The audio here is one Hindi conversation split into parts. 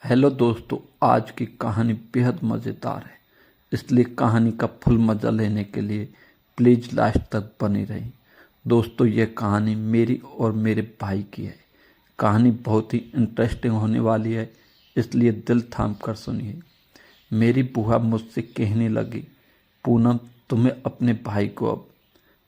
हेलो दोस्तों, आज की कहानी बेहद मज़ेदार है। इसलिए कहानी का फुल मज़ा लेने के लिए प्लीज़ लास्ट तक बनी रही। दोस्तों, यह कहानी मेरी और मेरे भाई की है। कहानी बहुत ही इंटरेस्टिंग होने वाली है, इसलिए दिल थाम कर सुनिए। मेरी बुआ मुझसे कहने लगी, पूनम, तुम्हें अपने भाई को अब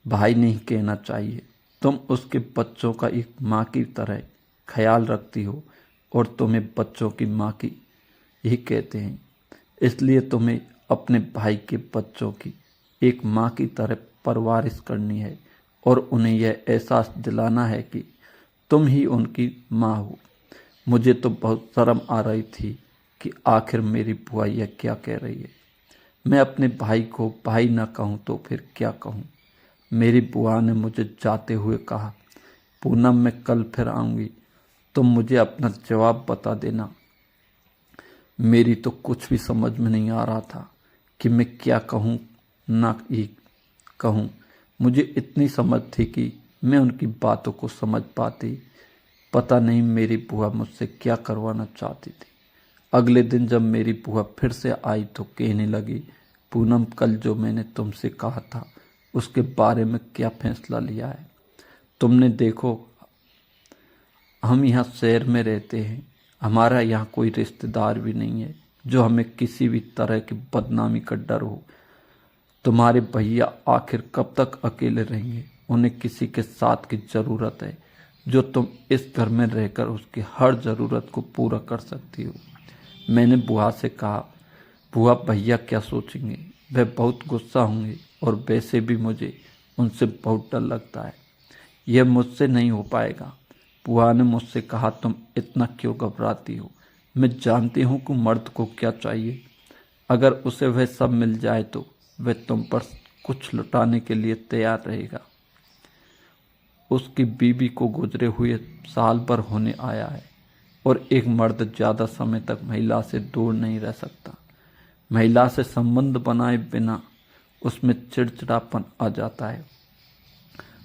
भाई नहीं कहना चाहिए। तुम उसके बच्चों का एक माँ की तरह ख्याल रखती हो और तुम्हें बच्चों की माँ की ही कहते हैं। इसलिए तुम्हें अपने भाई के बच्चों की एक माँ की तरह परवरिश करनी है और उन्हें यह एहसास दिलाना है कि तुम ही उनकी माँ हो। मुझे तो बहुत शर्म आ रही थी कि आखिर मेरी बुआ यह क्या कह रही है। मैं अपने भाई को भाई न कहूँ तो फिर क्या कहूँ। मेरी बुआ ने मुझे जाते हुए कहा, पूनम, मैं कल फिर आऊँगी, तुम मुझे अपना जवाब बता देना। मेरी तो कुछ भी समझ में नहीं आ रहा था कि मैं क्या कहूँ ना ही कहूँ। मुझे इतनी समझ थी कि मैं उनकी बातों को समझ पाती। पता नहीं मेरी बुआ मुझसे क्या करवाना चाहती थी। अगले दिन जब मेरी बुआ फिर से आई तो कहने लगी, पूनम, कल जो मैंने तुमसे कहा था उसके बारे में क्या फैसला लिया है। तुमने देखो, हम यहाँ शहर में रहते हैं, हमारा यहाँ कोई रिश्तेदार भी नहीं है जो हमें किसी भी तरह की बदनामी का डर हो। तुम्हारे भैया आखिर कब तक अकेले रहेंगे। उन्हें किसी के साथ की ज़रूरत है जो तुम इस घर में रहकर उसकी हर ज़रूरत को पूरा कर सकती हो। मैंने बुआ से कहा, बुआ, भैया क्या सोचेंगे, वह बहुत गुस्सा होंगे और वैसे भी मुझे उनसे बहुत डर लगता है। यह मुझसे नहीं हो पाएगा। बुआ ने मुझसे कहा, तुम इतना क्यों घबराती हो। मैं जानती हूँ कि मर्द को क्या चाहिए। अगर उसे वह सब मिल जाए तो वह तुम पर कुछ लुटाने के लिए तैयार रहेगा। उसकी बीवी को गुजरे हुए साल भर होने आया है और एक मर्द ज़्यादा समय तक महिला से दूर नहीं रह सकता। महिला से संबंध बनाए बिना उसमें चिड़चिड़ापन आ जाता है।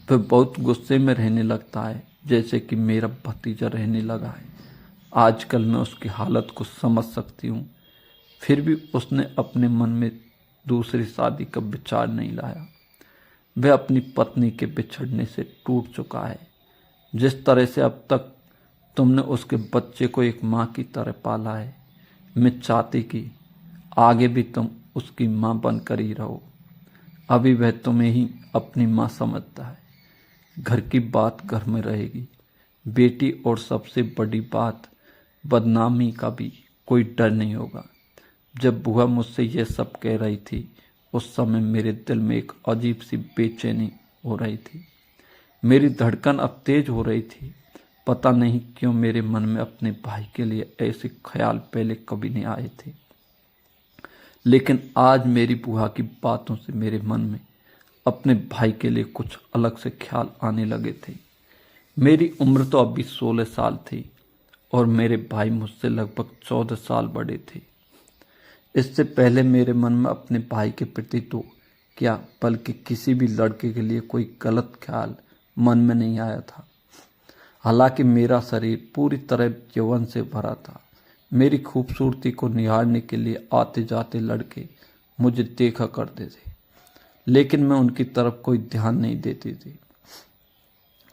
वह बहुत गुस्से में रहने लगता है, जैसे कि मेरा भतीजा रहने लगा है। आजकल मैं उसकी हालत को समझ सकती हूँ, फिर भी उसने अपने मन में दूसरी शादी का विचार नहीं लाया। वह अपनी पत्नी के बिछड़ने से टूट चुका है। जिस तरह से अब तक तुमने उसके बच्चे को एक माँ की तरह पाला है, मैं चाहती कि आगे भी तुम उसकी माँ बनकर ही रहो। अभी वह तुम्हें ही अपनी माँ समझता है। घर की बात घर में रहेगी बेटी, और सबसे बड़ी बात, बदनामी का भी कोई डर नहीं होगा। जब बुआ मुझसे यह सब कह रही थी उस समय मेरे दिल में एक अजीब सी बेचैनी हो रही थी। मेरी धड़कन अब तेज हो रही थी। पता नहीं क्यों मेरे मन में अपने भाई के लिए ऐसे ख्याल पहले कभी नहीं आए थे, लेकिन आज मेरी बुआ की बातों से मेरे मन में अपने भाई के लिए कुछ अलग से ख्याल आने लगे थे। मेरी उम्र तो अभी 16 साल थी और मेरे भाई मुझसे लगभग 14 साल बड़े थे। इससे पहले मेरे मन में अपने भाई के प्रति तो क्या, बल्कि किसी भी लड़के के लिए कोई गलत ख्याल मन में नहीं आया था। हालांकि मेरा शरीर पूरी तरह यौवन से भरा था। मेरी खूबसूरती को निहारने के लिए आते जाते लड़के मुझे देखा करते थे, लेकिन मैं उनकी तरफ कोई ध्यान नहीं देती थी।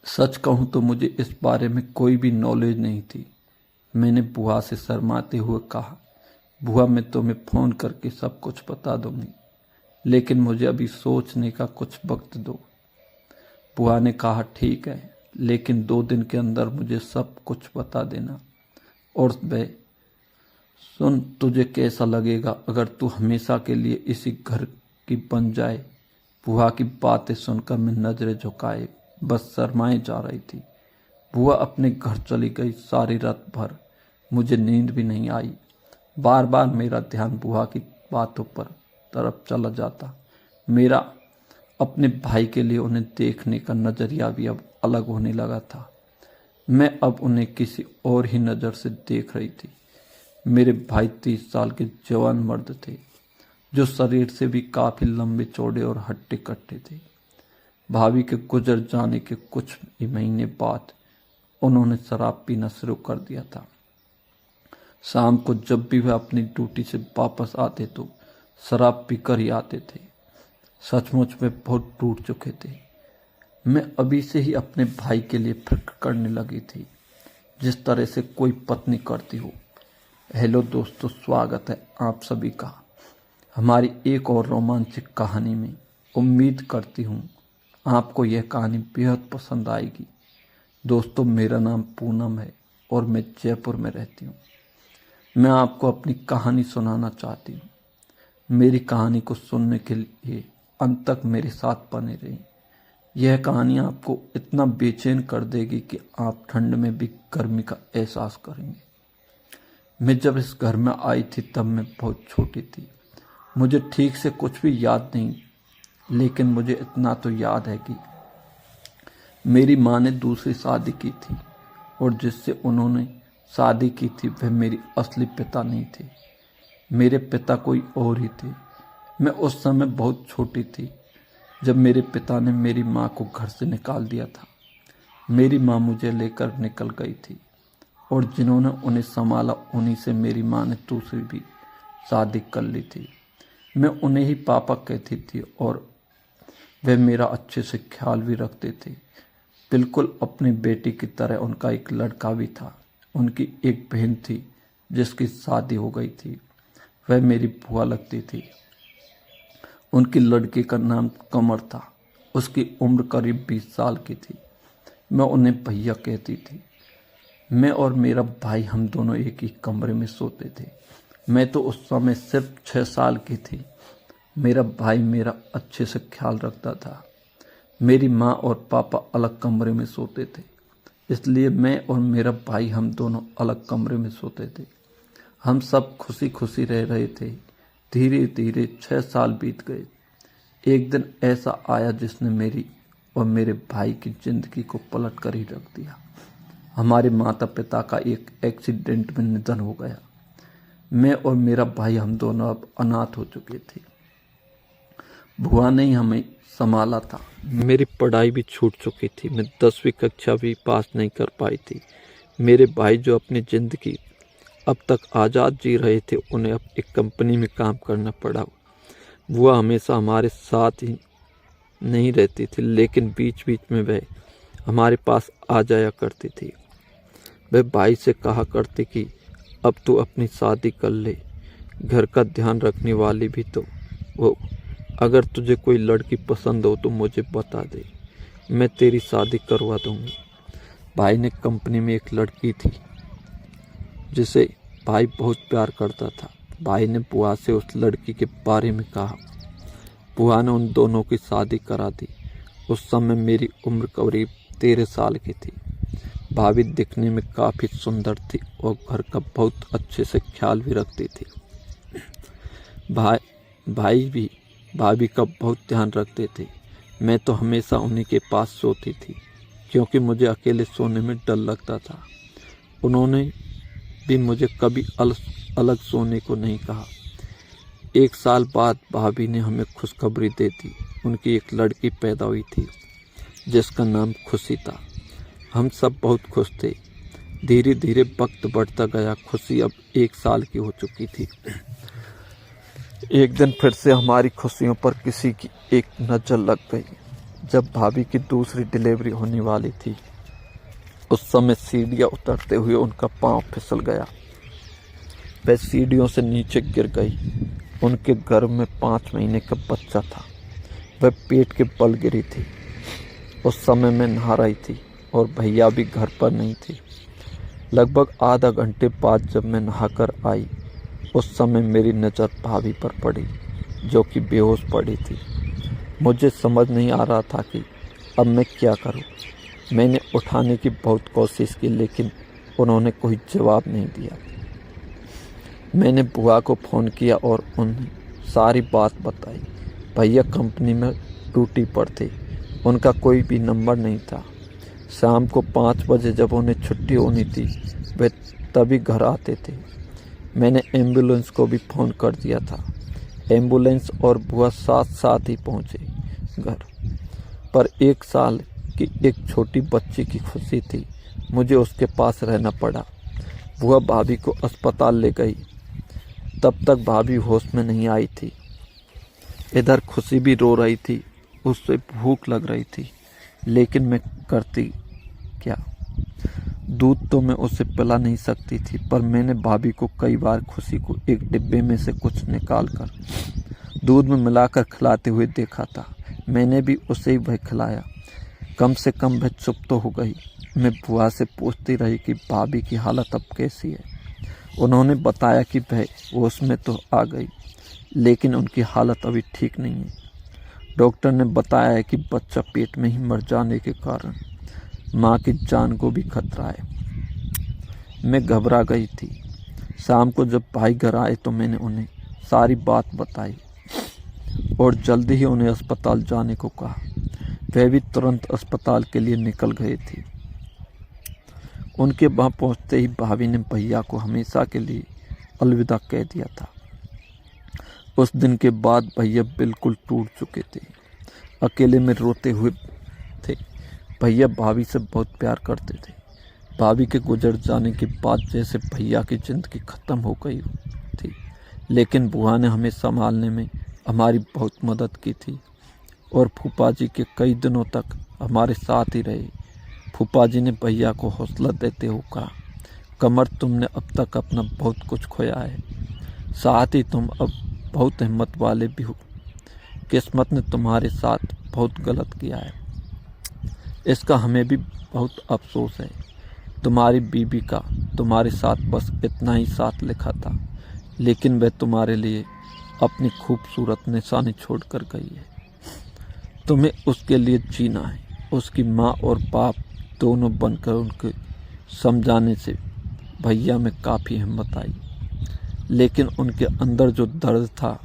सच कहूँ तो मुझे इस बारे में कोई भी नॉलेज नहीं थी। मैंने बुआ से शर्माते हुए कहा, बुआ, मैं तुम्हें फ़ोन करके सब कुछ बता दूंगी, लेकिन मुझे अभी सोचने का कुछ वक्त दो। बुआ ने कहा, ठीक है, लेकिन 2 दिन के अंदर मुझे सब कुछ बता देना। और वह सुन, तुझे कैसा लगेगा अगर तू हमेशा के लिए इसी घर की बन जाए। बुआ की बातें सुनकर मैं नजरें झुकाए बस शर्माए जा रही थी। बुआ अपने घर चली गई। सारी रात भर मुझे नींद भी नहीं आई। बार बार मेरा ध्यान बुआ की बातों पर तरफ चला जाता। मेरा अपने भाई के लिए उन्हें देखने का नज़रिया भी अब अलग होने लगा था। मैं अब उन्हें किसी और ही नज़र से देख रही थी। मेरे भाई 30 साल के जवान मर्द थे, जो शरीर से भी काफ़ी लंबे चौड़े और हट्टे कट्टे थे। भाभी के गुजर जाने के कुछ ही महीने बाद उन्होंने शराब पीना शुरू कर दिया था। शाम को जब भी वह अपनी ड्यूटी से वापस आते तो शराब पीकर ही आते थे। सचमुच वे बहुत टूट चुके थे। मैं अभी से ही अपने भाई के लिए फिक्र करने लगी थी, जिस तरह से कोई पत्नी करती हो। हेलो दोस्तों, स्वागत है आप सभी का हमारी एक और रोमांचक कहानी में। उम्मीद करती हूँ आपको यह कहानी बेहद पसंद आएगी। दोस्तों, मेरा नाम पूनम है और मैं जयपुर में रहती हूँ। मैं आपको अपनी कहानी सुनाना चाहती हूँ। मेरी कहानी को सुनने के लिए अंत तक मेरे साथ बने रहें। यह कहानी आपको इतना बेचैन कर देगी कि आप ठंड में भी गर्मी का एहसास करेंगे। मैं जब इस घर में आई थी तब मैं बहुत छोटी थी। मुझे ठीक से कुछ भी याद नहीं, लेकिन मुझे इतना तो याद है कि मेरी माँ ने दूसरी शादी की थी और जिससे उन्होंने शादी की थी वह मेरी असली पिता नहीं थे। मेरे पिता कोई और ही थे। मैं उस समय बहुत छोटी थी जब मेरे पिता ने मेरी माँ को घर से निकाल दिया था। मेरी माँ मुझे लेकर निकल गई थी और जिन्होंने उन्हें संभाला उन्हीं से मेरी माँ ने दूसरी भी शादी कर ली थी। मैं उन्हें ही पापा कहती थी और वे मेरा अच्छे से ख्याल भी रखते थे, बिल्कुल अपनी बेटी की तरह। उनका एक लड़का भी था। उनकी एक बहन थी जिसकी शादी हो गई थी। वह मेरी बुआ लगती थी। उनकी लड़की का नाम कमर था। उसकी उम्र करीब 20 साल की थी। मैं उन्हें भैया कहती थी। मैं और मेरा भाई हम दोनों एक ही कमरे में सोते थे। मैं तो उस समय सिर्फ 6 साल की थी। मेरा भाई मेरा अच्छे से ख्याल रखता था। मेरी माँ और पापा अलग कमरे में सोते थे, इसलिए मैं और मेरा भाई हम दोनों अलग कमरे में सोते थे। हम सब खुशी खुशी रह रहे थे। धीरे धीरे 6 साल बीत गए। एक दिन ऐसा आया जिसने मेरी और मेरे भाई की जिंदगी को पलट कर ही रख दिया। हमारे माता पिता का एक एक्सीडेंट में निधन हो गया। मैं और मेरा भाई हम दोनों अब अनाथ हो चुके थे। बुआ ने ही हमें संभाला था। मेरी पढ़ाई भी छूट चुकी थी। मैं 10वीं कक्षा भी पास नहीं कर पाई थी। मेरे भाई जो अपनी ज़िंदगी अब तक आज़ाद जी रहे थे, उन्हें अब एक कंपनी में काम करना पड़ा। बुआ हमेशा हमारे साथ ही नहीं रहती थी, लेकिन बीच बीच में वह हमारे पास आ जाया करती थी। वह भाई से कहा करती कि अब तू अपनी शादी कर ले, घर का ध्यान रखने वाली भी तो वो। अगर तुझे कोई लड़की पसंद हो तो मुझे बता दे, मैं तेरी शादी करवा दूंगी। भाई ने कंपनी में एक लड़की थी जिसे भाई बहुत प्यार करता था। भाई ने बुआ से उस लड़की के बारे में कहा। बुआ ने उन दोनों की शादी करा दी। उस समय मेरी उम्र करीब 13 साल की थी। भाभी दिखने में काफ़ी सुंदर थी और घर का बहुत अच्छे से ख्याल भी रखती थी। भाई भी भाभी का बहुत ध्यान रखते थे। मैं तो हमेशा उन्हीं के पास सोती थी क्योंकि मुझे अकेले सोने में डर लगता था। उन्होंने भी मुझे कभी अलग सोने को नहीं कहा। 1 साल बाद भाभी ने हमें खुशखबरी दे दी। उनकी एक लड़की पैदा हुई थी जिसका नाम खुशी था। हम सब बहुत खुश थे। धीरे धीरे वक्त बढ़ता गया। खुशी अब 1 साल की हो चुकी थी। एक दिन फिर से हमारी खुशियों पर किसी की एक नज़र लग गई। जब भाभी की दूसरी डिलीवरी होने वाली थी, उस समय सीढ़ियाँ उतरते हुए उनका पांव फिसल गया। वह सीढ़ियों से नीचे गिर गई। उनके गर्भ में 5 महीने का बच्चा था। वह पेट के बल गिरी थी। उस समय मैं नहा रही थी और भैया भी घर पर नहीं थे। लगभग आधा घंटे बाद जब मैं नहाकर आई, उस समय मेरी नज़र भाभी पर पड़ी जो कि बेहोश पड़ी थी। मुझे समझ नहीं आ रहा था कि अब मैं क्या करूं। मैंने उठाने की बहुत कोशिश की, लेकिन उन्होंने कोई जवाब नहीं दिया। मैंने बुआ को फ़ोन किया और उन्हें सारी बात बताई। भैया कंपनी में ड्यूटी पर थे। उनका कोई भी नंबर नहीं था। शाम को 5 बजे जब उन्हें छुट्टी होनी थी, वे तभी घर आते थे। मैंने एम्बुलेंस को भी फ़ोन कर दिया था। एम्बुलेंस और बुआ साथ साथ ही पहुँचे घर पर। 1 साल की एक छोटी बच्ची की खुशी थी। मुझे उसके पास रहना पड़ा। बुआ भाभी को अस्पताल ले गई। तब तक भाभी होश में नहीं आई थी। इधर खुशी भी रो रही थी, उससे भूख लग रही थी, लेकिन मैं करती क्या। दूध तो मैं उसे पिला नहीं सकती थी, पर मैंने भाभी को कई बार खुशी को एक डिब्बे में से कुछ निकाल कर दूध में मिलाकर खिलाते हुए देखा था। मैंने भी उसे ही वह खिलाया। कम से कम वह चुप तो हो गई। मैं बुआ से पूछती रही कि भाभी की हालत अब कैसी है। उन्होंने बताया कि वह होश में तो आ गई, लेकिन उनकी हालत अभी ठीक नहीं है। डॉक्टर ने बताया है कि बच्चा पेट में ही मर जाने के कारण माँ की जान को भी खतरा है। मैं घबरा गई थी। शाम को जब भाई घर आए तो मैंने उन्हें सारी बात बताई और जल्दी ही उन्हें अस्पताल जाने को कहा। वह भी तुरंत अस्पताल के लिए निकल गए थे। उनके वहाँ पहुँचते ही भाभी ने भैया को हमेशा के लिए अलविदा कह दिया था। उस दिन के बाद भैया बिल्कुल टूट चुके थे। अकेले में रोते हुए थे। भैया भाभी से बहुत प्यार करते थे। भाभी के गुजर जाने के बाद जैसे भैया की जिंदगी खत्म हो गई थी, लेकिन बुआ ने हमें संभालने में हमारी बहुत मदद की थी और फूफा जी के कई दिनों तक हमारे साथ ही रहे। फूफा जी ने भैया को हौसला देते हुए कहा, कमर, तुमने अब तक अपना बहुत कुछ खोया है, साथ ही तुम अब बहुत हिम्मत वाले भी हो। किस्मत ने तुम्हारे साथ बहुत गलत किया है, इसका हमें भी बहुत अफसोस है। तुम्हारी बीबी का तुम्हारे साथ बस इतना ही साथ लिखा था, लेकिन वह तुम्हारे लिए अपनी खूबसूरत निशानी छोड़कर गई है। तुम्हें उसके लिए जीना है। उसकी माँ और बाप दोनों बनकर उनके समझाने से भैया में काफ़ी हिम्मत आई, लेकिन उनके अंदर जो दर्द था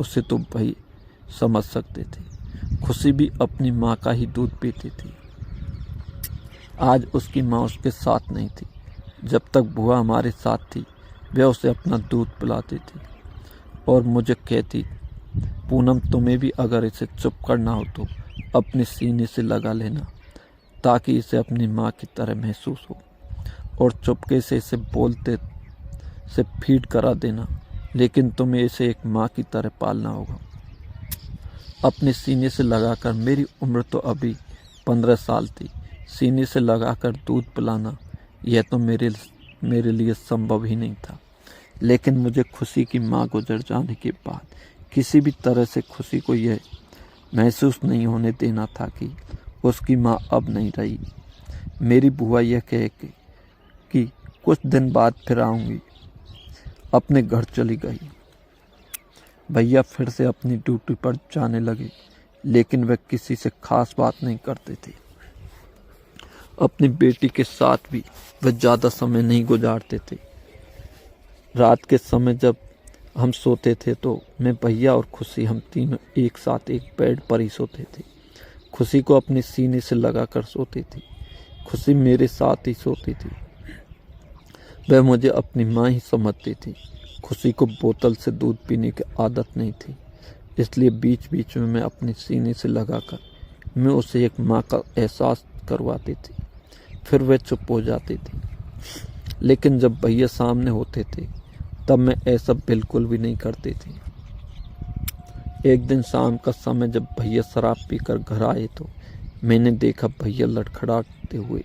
उसे तो भाई समझ सकते थे। खुशी भी अपनी माँ का ही दूध पीती थी। आज उसकी माँ उसके साथ नहीं थी। जब तक बुआ हमारे साथ थी, वह उसे अपना दूध पिलाती थी और मुझे कहती, पूनम, तुम्हें भी अगर इसे चुप करना हो तो अपने सीने से लगा लेना, ताकि इसे अपनी माँ की तरह महसूस हो, और चुपके से इसे बोलते से फीड करा देना, लेकिन तुम्हें इसे एक माँ की तरह पालना होगा। अपने सीने से लगाकर, मेरी उम्र तो अभी 15 साल थी, सीने से लगाकर दूध पिलाना यह तो मेरे लिए संभव ही नहीं था। लेकिन मुझे खुशी की माँ गुजर जाने के बाद किसी भी तरह से खुशी को यह महसूस नहीं होने देना था कि उसकी माँ अब नहीं रही। मेरी बुआ यह कह के कि कुछ दिन बाद फिर आऊँगी, अपने घर चली गई। भैया फिर से अपनी ड्यूटी पर जाने लगे, लेकिन वह किसी से खास बात नहीं करते थे। अपनी बेटी के साथ भी वह ज़्यादा समय नहीं गुजारते थे। रात के समय जब हम सोते थे तो मैं, भैया और खुशी, हम तीनों एक साथ एक बेड पर ही सोते थे। खुशी को अपने सीने से लगाकर सोती थी। खुशी मेरे साथ ही सोती थी। वह मुझे अपनी माँ ही समझती थी। खुशी को बोतल से दूध पीने की आदत नहीं थी, इसलिए बीच बीच में मैं अपने सीने से लगाकर मैं उसे एक माँ का एहसास करवाती थी। फिर वह चुप हो जाती थी। लेकिन जब भैया सामने होते थे तब मैं ऐसा बिल्कुल भी नहीं करती थी। एक दिन शाम का समय जब भैया शराब पीकर घर आए तो मैंने देखा भैया लड़खड़ाते हुए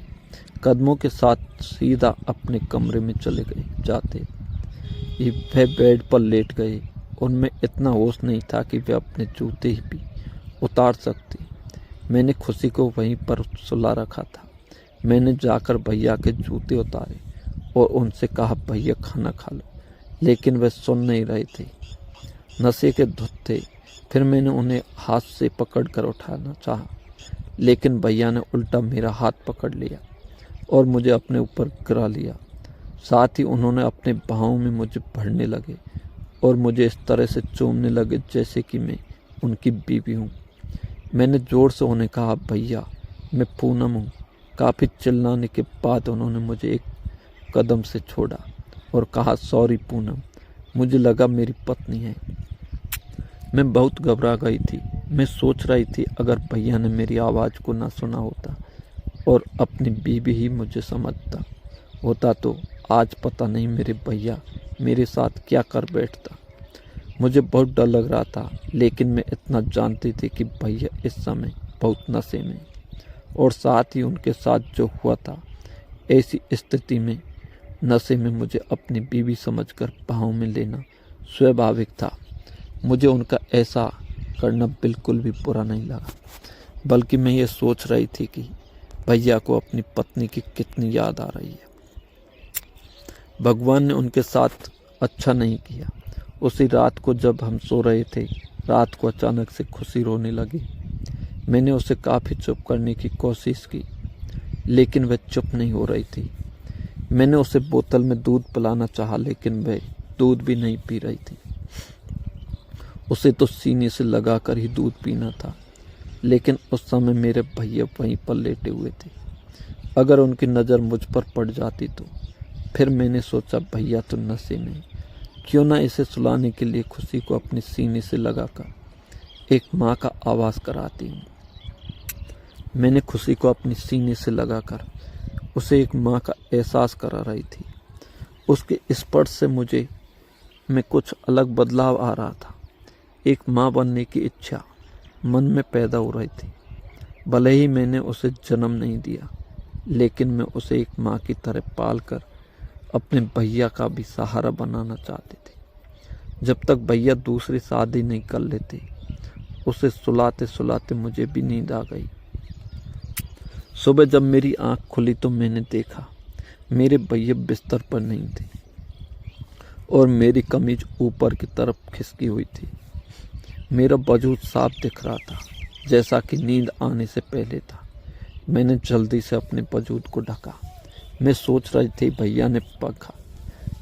कदमों के साथ सीधा अपने कमरे में चले जाते। वह बेड पर लेट गए। उनमें इतना होश नहीं था कि वे अपने जूते ही भी उतार सकती। मैंने खुशी को वहीं पर सुला रखा था। मैंने जाकर भैया के जूते उतारे और उनसे कहा, भैया खाना खा लो, लेकिन वे सुन नहीं रहे थे, नशे के धुत थे। फिर मैंने उन्हें हाथ से पकड़कर उठाना चाहा, लेकिन भैया ने उल्टा मेरा हाथ पकड़ लिया और मुझे अपने ऊपर गिरा लिया। साथ ही उन्होंने अपने बाहों में मुझे भरने लगे और मुझे इस तरह से चूमने लगे जैसे कि मैं उनकी बीवी हूँ। मैंने ज़ोर से उन्हें कहा, भैया मैं पूनम हूँ। काफ़ी चिल्लाने के बाद उन्होंने मुझे एक कदम से छोड़ा और कहा, सॉरी पूनम, मुझे लगा मेरी पत्नी है। मैं बहुत घबरा गई थी। मैं सोच रही थी अगर भैया ने मेरी आवाज़ को ना सुना होता और अपनी बीवी ही मुझे समझता होता तो आज पता नहीं मेरे भैया मेरे साथ क्या कर बैठता। मुझे बहुत डर लग रहा था, लेकिन मैं इतना जानती थी कि भैया इस समय बहुत नशे में, और साथ ही उनके साथ जो हुआ था, ऐसी स्थिति में नशे में मुझे अपनी बीवी समझकर बाहों में लेना स्वाभाविक था। मुझे उनका ऐसा करना बिल्कुल भी बुरा नहीं लगा, बल्कि मैं ये सोच रही थी कि भैया को अपनी पत्नी की कितनी याद आ रही है। भगवान ने उनके साथ अच्छा नहीं किया। उसी रात को जब हम सो रहे थे, रात को अचानक से खुशी रोने लगी। मैंने उसे काफ़ी चुप करने की कोशिश की, लेकिन वह चुप नहीं हो रही थी। मैंने उसे बोतल में दूध पिलाना चाहा, लेकिन वह दूध भी नहीं पी रही थी। उसे तो सीने से लगाकर ही दूध पीना था, लेकिन उस समय मेरे भैया वहीं पर लेटे हुए थे। अगर उनकी नज़र मुझ पर पड़ जाती तो। फिर मैंने सोचा भैया तो नशे में, क्यों ना इसे सुलाने के लिए खुशी को अपने सीने से लगाकर एक माँ का आवाज़ कराती हूँ। मैंने खुशी को अपने सीने से लगाकर उसे एक माँ का एहसास करा रही थी। उसके स्पर्श से मुझे में कुछ अलग बदलाव आ रहा था। एक माँ बनने की इच्छा मन में पैदा हो रही थी। भले ही मैंने उसे जन्म नहीं दिया, लेकिन मैं उसे एक माँ की तरह पाल कर अपने भैया का भी सहारा बनाना चाहती थी। जब तक भैया दूसरी शादी नहीं कर लेते, उसे सुलाते सुलाते मुझे भी नींद आ गई। सुबह जब मेरी आंख खुली तो मैंने देखा मेरे भैया बिस्तर पर नहीं थे और मेरी कमीज ऊपर की तरफ खिसकी हुई थी। मेरा वजूद साफ दिख रहा था, जैसा कि नींद आने से पहले था। मैंने जल्दी से अपने वजूद को ढका। मैं सोच रही थी भैया ने पक्का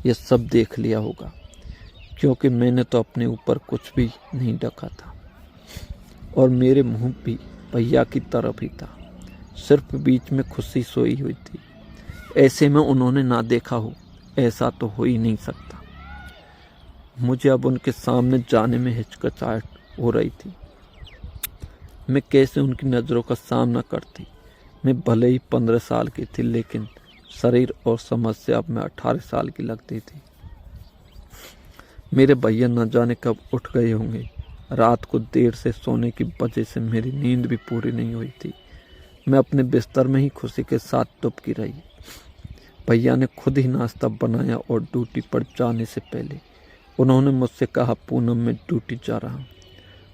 ये सब देख लिया होगा, क्योंकि मैंने तो अपने ऊपर कुछ भी नहीं ढका था और मेरे मुंह भी भैया की तरफ ही था। सिर्फ बीच में खुशी सोई हुई थी। ऐसे में उन्होंने ना देखा हो, ऐसा तो हो ही नहीं सकता। मुझे अब उनके सामने जाने में हिचकिचाहट हो रही थी। मैं कैसे उनकी नज़रों का सामना करती। मैं भले ही 15 साल की थी, लेकिन शरीर और समझ से अब मैं 18 साल की लगती थी। मेरे भैया न जाने कब उठ गए होंगे। रात को देर से सोने की वजह से मेरी नींद भी पूरी नहीं हुई थी। मैं अपने बिस्तर में ही खुशी के साथ दुबकी रही। भैया ने खुद ही नाश्ता बनाया और ड्यूटी पर जाने से पहले उन्होंने मुझसे कहा, पूनम मैं ड्यूटी जा रहा हूँ,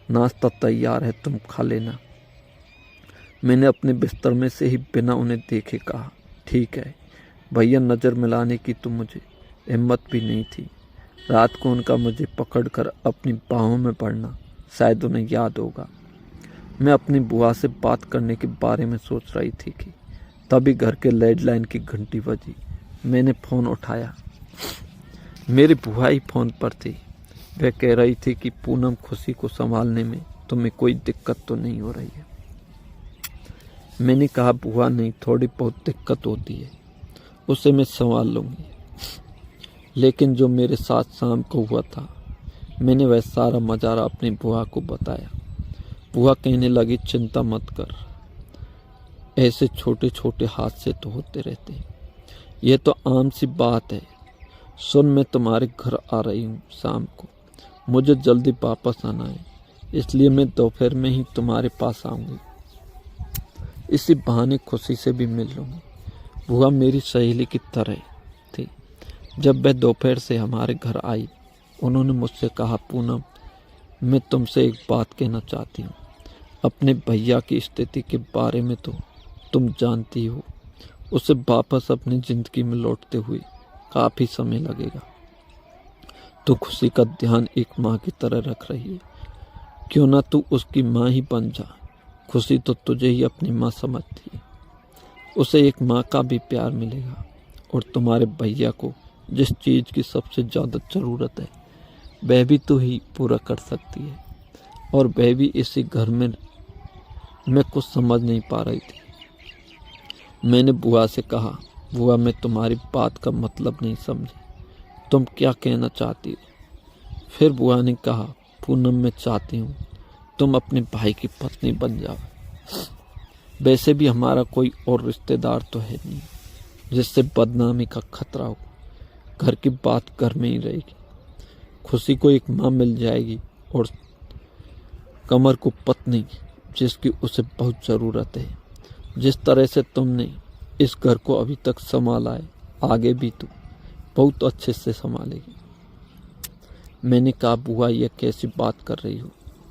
नाश्ता तैयार है, तुम खा लेना। मैंने अपने बिस्तर में से ही बिना उन्हें देखे कहा, ठीक है। भैया नज़र मिलाने की तो मुझे हिम्मत भी नहीं थी। रात को उनका मुझे पकड़कर अपनी बाहों में पड़ना शायद उन्हें याद होगा। मैं अपनी बुआ से बात करने के बारे में सोच रही थी कि तभी घर के लैंडलाइन की घंटी बजी। मैंने फ़ोन उठाया। मेरी बुआ ही फ़ोन पर थी। वह कह रही थी कि पूनम, खुशी को संभालने में तुम्हें कोई दिक्कत तो नहीं हो रही है। मैंने कहा, बुआ नहीं, थोड़ी बहुत दिक्कत होती है, उसे मैं संभाल लूँगी। लेकिन जो मेरे साथ शाम को हुआ था, मैंने वह सारा मजारा अपनी बुआ को बताया। बुआ कहने लगी, चिंता मत कर, ऐसे छोटे छोटे हादसे तो होते रहते हैं, यह तो आम सी बात है। सुन, मैं तुम्हारे घर आ रही हूँ शाम को। मुझे जल्दी वापस आना है, इसलिए मैं दोपहर में ही तुम्हारे पास आऊँगी। इसी बहाने खुशी से भी मिल लूँगी। बुआ मेरी सहेली की तरह थी। जब वह दोपहर से हमारे घर आई, उन्होंने मुझसे कहा, पूनम, मैं तुमसे एक बात कहना चाहती हूँ। अपने भैया की स्थिति के बारे में तो तुम जानती हो। उसे वापस अपनी ज़िंदगी में लौटते हुए काफ़ी समय लगेगा। तो खुशी का ध्यान एक माँ की तरह रख रही है, क्यों ना तू उसकी माँ ही बन जा। खुशी तो तुझे ही अपनी माँ समझती है। उसे एक माँ का भी प्यार मिलेगा, और तुम्हारे भैया को जिस चीज़ की सबसे ज़्यादा ज़रूरत है, वह भी तू ही पूरा कर सकती है। और वह भी इसी घर में मैं कुछ समझ नहीं पा रही थी। मैंने बुआ से कहा, बुआ मैं तुम्हारी बात का मतलब नहीं समझी, तुम क्या कहना चाहती हो? फिर बुआ ने कहा, पूनम मैं चाहती हूँ तुम अपने भाई की पत्नी बन जाओ। वैसे भी हमारा कोई और रिश्तेदार तो है नहीं जिससे बदनामी का खतरा हो। घर की बात घर में ही रहेगी। खुशी को एक माँ मिल जाएगी और कमर को पत्नी जिसकी उसे बहुत ज़रूरत है। जिस तरह से तुमने इस घर को अभी तक संभाला है, आगे भी तू बहुत अच्छे से संभालेगी। मैंने कहा, बुआ ये कैसी बात कर रही हो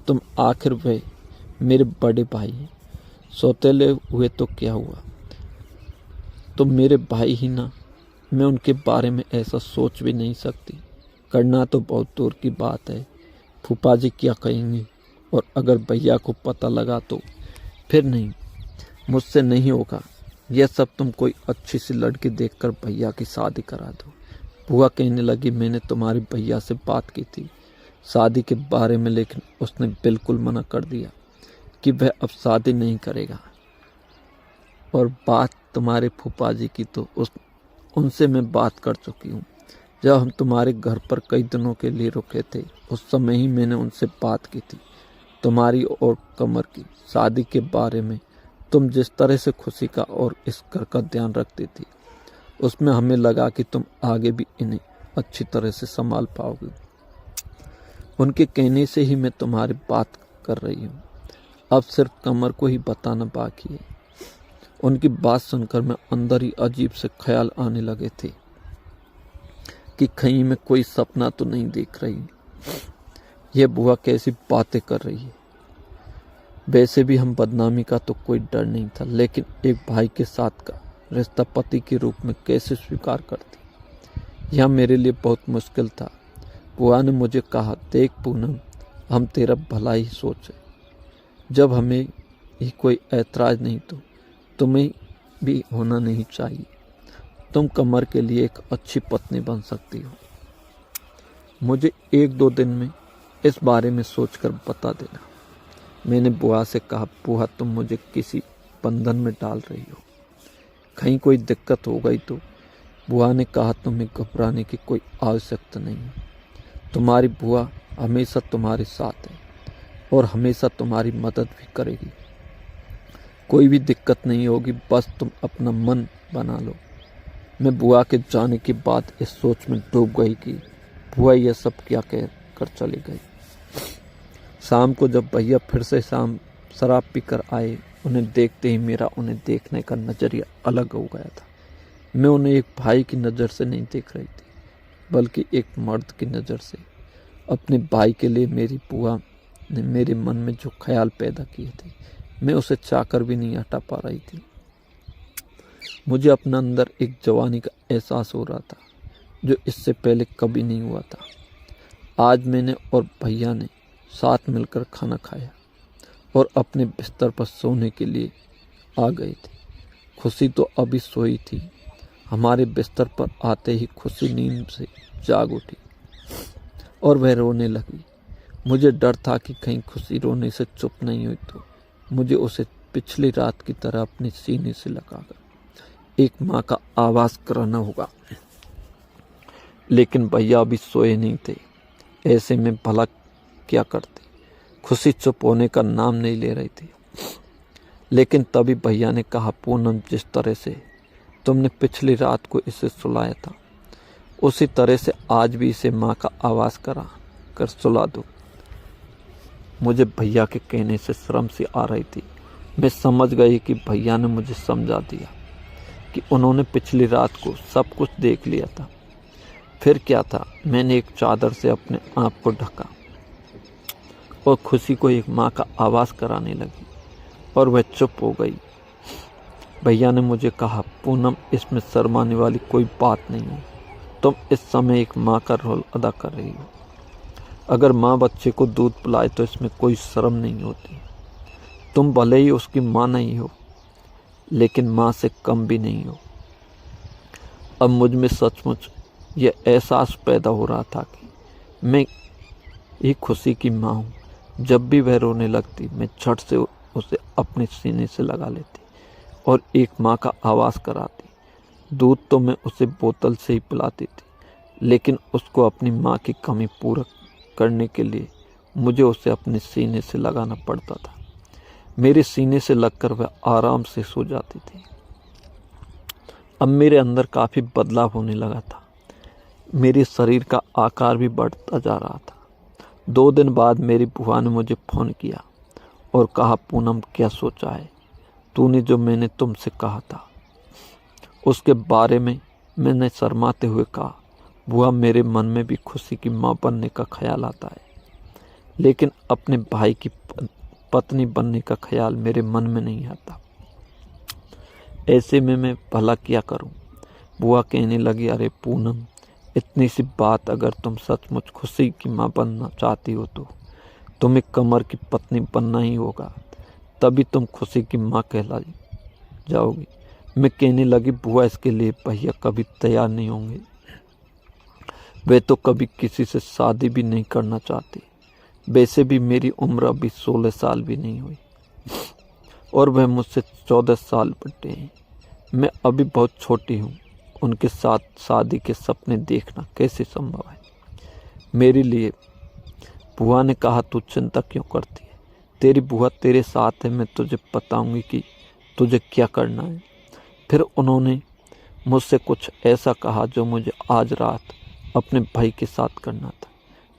तुम? आखिर वे मेरे बड़े भाई हैं। सौतेले हुए तो क्या हुआ, तुम मेरे भाई ही ना। मैं उनके बारे में ऐसा सोच भी नहीं सकती। करना तो बहुत दूर की बात है। फूफा जी क्या कहेंगे, और अगर भैया को पता लगा तो फिर नहीं, मुझसे नहीं होगा यह सब। तुम कोई अच्छी सी लड़की देखकर भैया की शादी करा दो। बुआ कहने लगी, मैंने तुम्हारे भैया से बात की थी शादी के बारे में, लेकिन उसने बिल्कुल मना कर दिया कि वह अब शादी नहीं करेगा। और बात तुम्हारे फूफा जी की तो उनसे मैं बात कर चुकी हूँ। जब हम तुम्हारे घर पर कई दिनों के लिए रुके थे, उस समय ही मैंने उनसे बात की थी तुम्हारी और कमर की शादी के बारे में। तुम जिस तरह से खुशी का और इस घर का ध्यान रखती थी, उसमें हमें लगा कि तुम आगे भी इन्हें अच्छी तरह से संभाल पाओगे। उनके कहने से ही मैं तुम्हारी बात कर रही हूँ। अब सिर्फ कमर को ही बताना बाकी है। उनकी बात सुनकर मैं अंदर ही अजीब से ख्याल आने लगे थे कि कहीं मैं कोई सपना तो नहीं देख रही। यह बुआ कैसी बातें कर रही है। वैसे भी हम बदनामी का तो कोई डर नहीं था, लेकिन एक भाई के साथ का रिश्ता पति के रूप में कैसे स्वीकार करती, यह मेरे लिए बहुत मुश्किल था। बुआ ने मुझे कहा, देख पूनम, हम तेरा भला ही सोचे। जब हमें ही कोई ऐतराज नहीं तो तुम्हें भी होना नहीं चाहिए। तुम कमर के लिए एक अच्छी पत्नी बन सकती हो। मुझे 1-2 दिन में इस बारे में सोचकर बता देना। मैंने बुआ से कहा, बुआ तुम मुझे किसी बंधन में डाल रही हो, कहीं कोई दिक्कत हो गई तो? बुआ ने कहा, तुम्हें घबराने की कोई आवश्यकता नहीं है। तुम्हारी बुआ हमेशा तुम्हारे साथ है और हमेशा तुम्हारी मदद भी करेगी। कोई भी दिक्कत नहीं होगी, बस तुम अपना मन बना लो। मैं बुआ के जाने के बाद इस सोच में डूब गई कि बुआ यह सब क्या कह कर चली गई। शाम को जब भैया फिर से शराब पीकर आए, उन्हें देखते ही मेरा उन्हें देखने का नज़रिया अलग हो गया था। मैं उन्हें एक भाई की नज़र से नहीं देख रही थी, बल्कि एक मर्द की नज़र से। अपने भाई के लिए मेरी बुआ ने मेरे मन में जो ख्याल पैदा किए थे, मैं उसे चाहकर भी नहीं हटा पा रही थी। मुझे अपना अंदर एक जवानी का एहसास हो रहा था, जो इससे पहले कभी नहीं हुआ था। आज मैंने और भैया ने साथ मिलकर खाना खाया और अपने बिस्तर पर सोने के लिए आ गए थे। खुशी तो अभी सोई थी। हमारे बिस्तर पर आते ही खुशी नींद से जाग उठी और वह रोने लगी। मुझे डर था कि कहीं खुशी रोने से चुप नहीं हुई तो मुझे उसे पिछली रात की तरह अपने सीने से लगाकर एक माँ का आवाज़ कराना होगा। लेकिन भैया अभी सोए नहीं थे। ऐसे में भला क्या करते? खुशी चुप होने का नाम नहीं ले रही थी। लेकिन तभी भैया ने कहा, पूनम, जिस तरह से तुमने पिछली रात को इसे सुलाया था, उसी तरह से आज भी इसे माँ का आवाज़ करा कर सुला दो। मुझे भैया के कहने से शर्म सी आ रही थी। मैं समझ गई कि भैया ने मुझे समझा दिया कि उन्होंने पिछली रात को सब कुछ देख लिया था। फिर क्या था, मैंने एक चादर से अपने आप को ढका और खुशी को एक माँ का आवाज़ कराने लगी और वह चुप हो गई। भैया ने मुझे कहा, पूनम, इसमें शर्माने वाली कोई बात नहीं है। तुम इस समय एक माँ का रोल अदा कर रही हो। अगर माँ बच्चे को दूध पिलाए तो इसमें कोई शर्म नहीं होती। तुम भले ही उसकी माँ नहीं हो, लेकिन माँ से कम भी नहीं हो। अब मुझ में सचमुच यह एहसास पैदा हो रहा था कि मैं एक खुशी की माँ हूँ। जब भी वह रोने लगती, मैं झट से उसे अपने सीने से लगा लेती और एक माँ का आवाज़ कराती। दूध तो मैं उसे बोतल से ही पिलाती थी, लेकिन उसको अपनी माँ की कमी पूरा करने के लिए मुझे उसे अपने सीने से लगाना पड़ता था। मेरे सीने से लगकर वह आराम से सो जाती थी। अब मेरे अंदर काफ़ी बदलाव होने लगा था। मेरे शरीर का आकार भी बढ़ता जा रहा था। 2 दिन बाद मेरी बुआ ने मुझे फ़ोन किया और कहा, पूनम क्या सोचा है? तूने जो मैंने तुमसे कहा था उसके बारे में। मैंने शर्माते हुए कहा, बुआ मेरे मन में भी खुशी की माँ बनने का ख्याल आता है, लेकिन अपने भाई की पत्नी बनने का ख्याल मेरे मन में नहीं आता। ऐसे में मैं भला क्या करूं? बुआ कहने लगी, अरे पूनम, इतनी सी बात, अगर तुम सचमुच खुशी की माँ बनना चाहती हो तो तुम्हें कमर की पत्नी बनना ही होगा, तभी तुम खुशी की माँ कहला जाओगी। मैं कहने लगी, बुआ इसके लिए भैया कभी तैयार नहीं होंगे, वे तो कभी किसी से शादी भी नहीं करना चाहते। वैसे भी मेरी उम्र अभी 16 साल भी नहीं हुई और वह मुझसे 14 साल बड़े हैं। मैं अभी बहुत छोटी हूँ, उनके साथ शादी के सपने देखना कैसे संभव है मेरे लिए? बुआ ने कहा, तू चिंता क्यों करती है? तेरी बुआ तेरे साथ है, मैं तुझे बताऊंगी कि तुझे क्या करना है। फिर उन्होंने मुझसे कुछ ऐसा कहा जो मुझे आज रात अपने भाई के साथ करना था।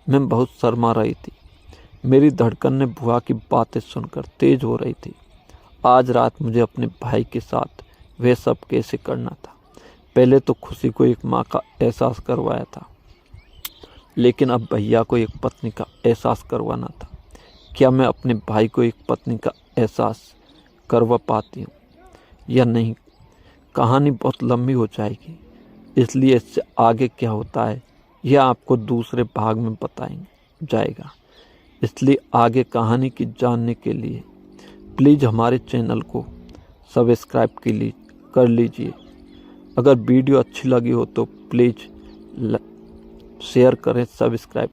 मैं बहुत शर्मा रही थी। मेरी धड़कन ने बुआ की बातें सुनकर तेज हो रही थी। आज रात मुझे अपने भाई के साथ वह सब कैसे करना था। पहले तो खुशी को एक माँ का एहसास करवाया था, लेकिन अब भैया को एक पत्नी का एहसास करवाना था। क्या मैं अपने भाई को एक पत्नी का एहसास करवा पाती हूँ या नहीं? कहानी बहुत लंबी हो जाएगी, इसलिए इससे आगे क्या होता है यह आपको दूसरे भाग में बताएंगे जाएगा। इसलिए आगे कहानी की जानने के लिए प्लीज़ हमारे चैनल को सब्सक्राइब कर लीजिए। अगर वीडियो अच्छी लगी हो तो प्लीज़ शेयर करें, सब्सक्राइब